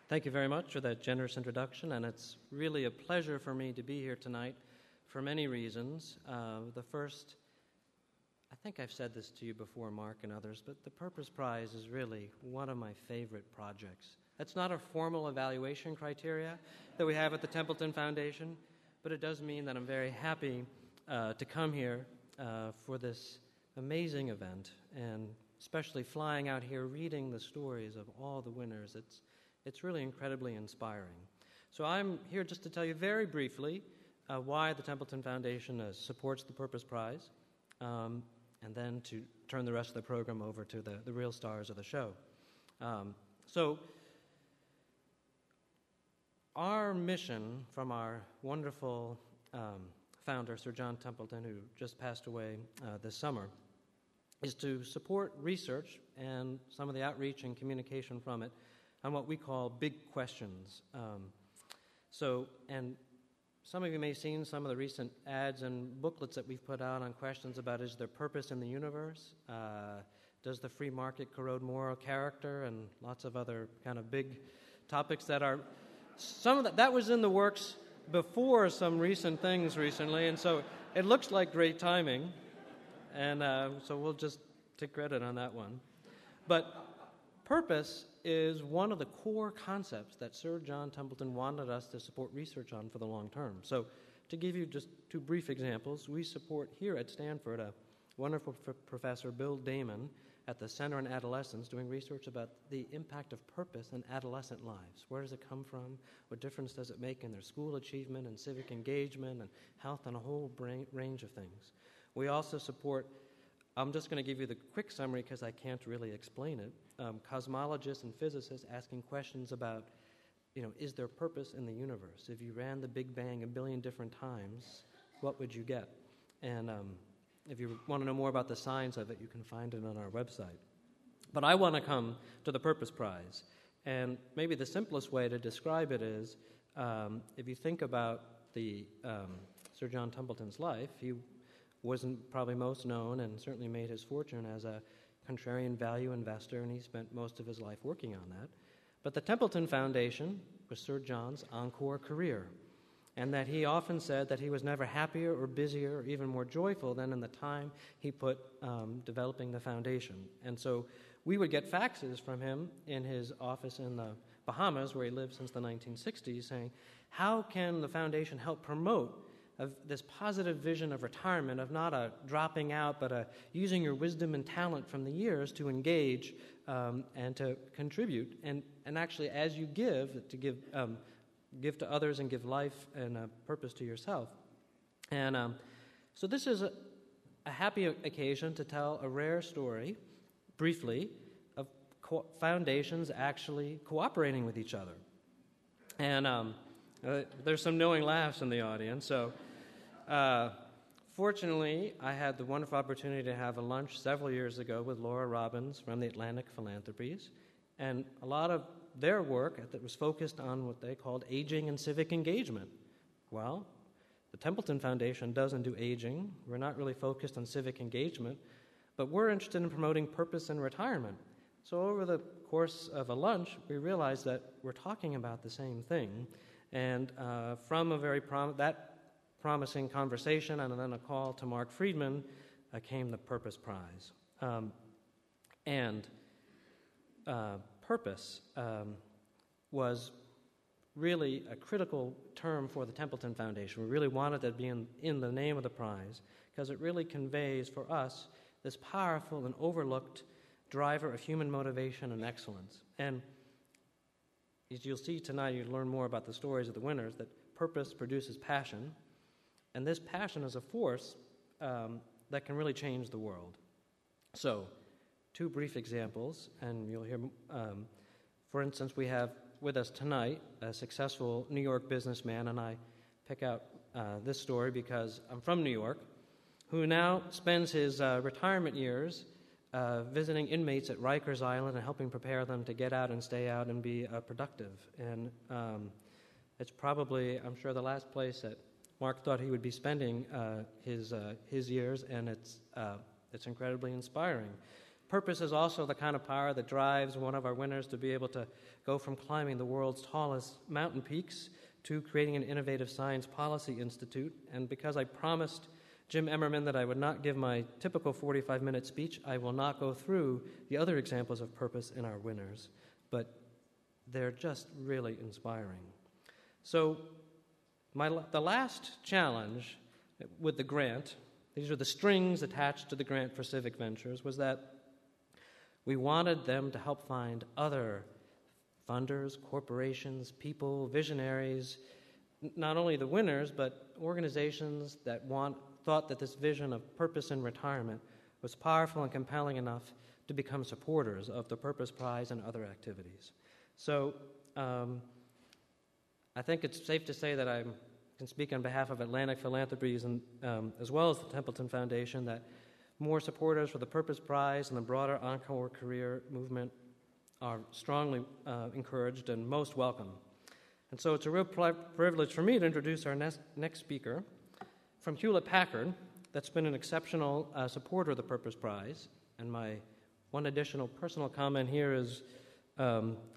Thank you very much for that generous introduction, and it's really a pleasure for me to be here tonight for many reasons. The first, I think I've said this to you before, Mark and others, but the Purpose Prize is really one of my favorite projects. That's not a formal evaluation criteria that we have at the Templeton Foundation, but it does mean that I'm very happy to come here for this amazing event, and especially flying out here reading the stories of all the winners. It's really incredibly inspiring. So I'm here just to tell you very briefly why the Templeton Foundation supports the Purpose Prize, and then to turn the rest of the program over to the real stars of the show. So our mission from our wonderful founder, Sir John Templeton, who just passed away this summer, is to support research and some of the outreach and communication from it on what we call big questions. And some of you may have seen some of the recent ads and booklets that we've put out on questions about, is there purpose in the universe? Does the free market corrode moral character? And lots of other kind of big topics that are, some of that was in the works before some recent things recently, and so it looks like great timing, and so we'll just take credit on that one. But purpose is one of the core concepts that Sir John Templeton wanted us to support research on for the long term. So to give you just two brief examples, we support here at Stanford a wonderful professor, Bill Damon, at the Center on Adolescence, doing research about the impact of purpose in adolescent lives. Where does it come from? What difference does it make in their school achievement and civic engagement and health and a whole range of things? We also support, I'm just going to give you the quick summary because I can't really explain it, cosmologists and physicists asking questions about, is there purpose in the universe? If you ran the Big Bang a billion different times, what would you get? And if you want to know more about the science of it, you can find it on our website. But I want to come to the Purpose Prize. And maybe the simplest way to describe it is, if you think about the Sir John Templeton's life, he wasn't probably most known and certainly made his fortune as a contrarian value investor, and he spent most of his life working on that. But the Templeton Foundation was Sir John's Encore career, and that he often said that he was never happier or busier or even more joyful than in the time he put developing the foundation. And so we would get faxes from him in his office in the Bahamas, where he lived since the 1960s, saying, how can the foundation help promote this positive vision of retirement, of not a dropping out, but using your wisdom and talent from the years to engage and to contribute. And actually, as you give, to give to others and give life and a purpose to yourself. And so this is a happy occasion to tell a rare story, briefly, of foundations actually cooperating with each other. And there's some knowing laughs in the audience. So fortunately, I had the wonderful opportunity to have a lunch several years ago with Laura Robbins from the Atlantic Philanthropies. And a lot of their work that was focused on what they called aging and civic engagement. Well, the Templeton Foundation doesn't do aging. We're not really focused on civic engagement, but we're interested in promoting purpose in retirement. So over the course of a lunch, we realized that we're talking about the same thing. And from a very promising conversation and then a call to Mark Friedman came the Purpose Prize. Purpose was really a critical term for the Templeton Foundation. We really wanted that to be in the name of the prize because it really conveys for us this powerful and overlooked driver of human motivation and excellence. And as you'll see tonight, you'll learn more about the stories of the winners, that purpose produces passion, and this passion is a force that can really change the world. So, two brief examples, and you'll hear, for instance, we have with us tonight a successful New York businessman, and I pick out this story because I'm from New York, who now spends his retirement years visiting inmates at Rikers Island and helping prepare them to get out and stay out and be productive. And it's probably, I'm sure, the last place that Mark thought he would be spending his years, and it's incredibly inspiring. Purpose is also the kind of power that drives one of our winners to be able to go from climbing the world's tallest mountain peaks to creating an innovative science policy institute. And because I promised Jim Emmerman that I would not give my typical 45-minute speech, I will not go through the other examples of purpose in our winners, but they're just really inspiring. So the last challenge with the grant, these are the strings attached to the grant for civic ventures, was that we wanted them to help find other funders, corporations, people, visionaries, not only the winners, but organizations that thought that this vision of purpose in retirement was powerful and compelling enough to become supporters of the Purpose Prize and other activities. So I think it's safe to say that I can speak on behalf of Atlantic Philanthropies and as well as the Templeton Foundation that more supporters for the Purpose Prize and the broader Encore career movement are strongly encouraged and most welcome. And so it's a real privilege for me to introduce our next speaker from Hewlett-Packard that's been an exceptional supporter of the Purpose Prize. And my one additional personal comment here is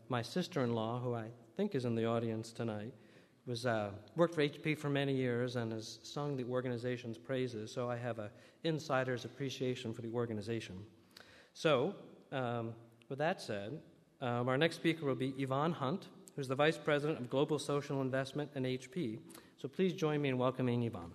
my sister-in-law, who I think is in the audience tonight, worked for HP for many years and has sung the organization's praises, so I have an insider's appreciation for the organization. So, with that said, our next speaker will be Yvonne Hunt, who's the Vice President of Global Social Investment in HP. So please join me in welcoming Yvonne.